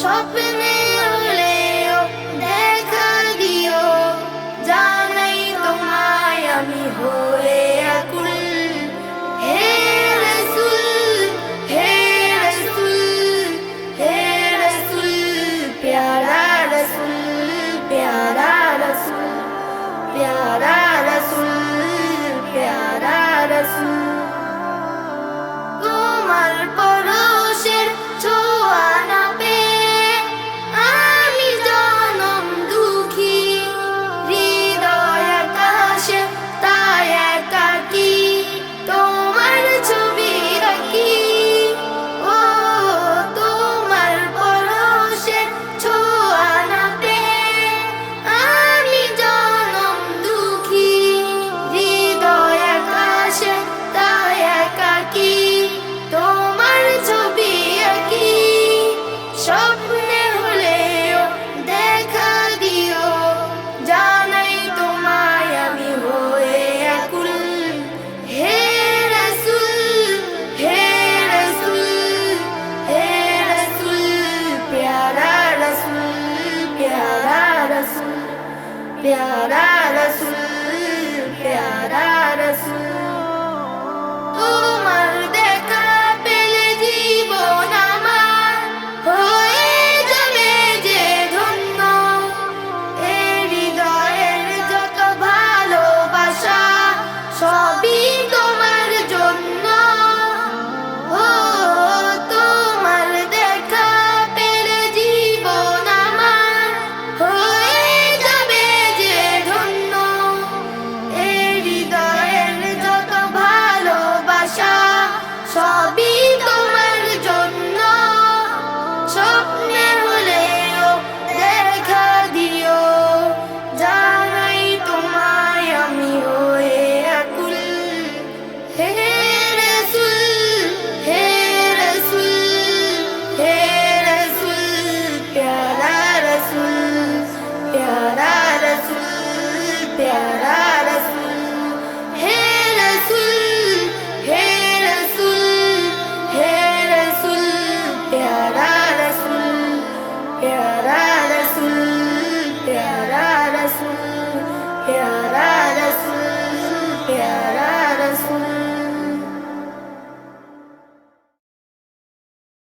স্বপ্নে হলেও দেখা দিও, জানাই তোমায় আমি হয়ে আকুল। হে রাসূল, হে রাসূল, হে রাসূল, প্যারা রাসূল, প্যারা রাসূল, প্যারা রাসূল, প্যারা রাসূল। তোমার পরশের ছোঁয়া না পেয়ে আমি জনম দুঃখী, হৃদয় আকাশে তাই একাকী তোমার ছবি আঁকি। ও তোমার পরশের ছোঁয়া না পেয়ে আমি জনম দুঃখী, হৃদয় আকাশে তাই একাকী তোমার ছবি আঁকি। স্বপ্নে হলেও দেখা দিও, জানাই তোমায় আমি হয়ে আকুল। হে রাসূল, হে রাসূল, হে রাসূল, প্যারা রাসূল, প্যারা রাসূল, প্যারা রাসূল, প্যারা রাসূল। তোমার দেখা পেলে জীবন আমার হয়ে যাবে যে ধন্য। এ হৃদয়ের যত ভালোবাসা সবই তোমার জন্য। ও তোমার দেখা পেলে জীবন আমার হয়ে যাবে যে ধন্য। এ হৃদয়ের যত ভালোবাসা সবই তোমার জন্য। স্বপ্নে হলেও দেখা দিও, জানাই তোমায় আমি হয়ে আকুল। হে রাসূল, হে রাসূল, হে রাসূল, প্যারা রাসূল, প্যারা রাসূল, প্যারা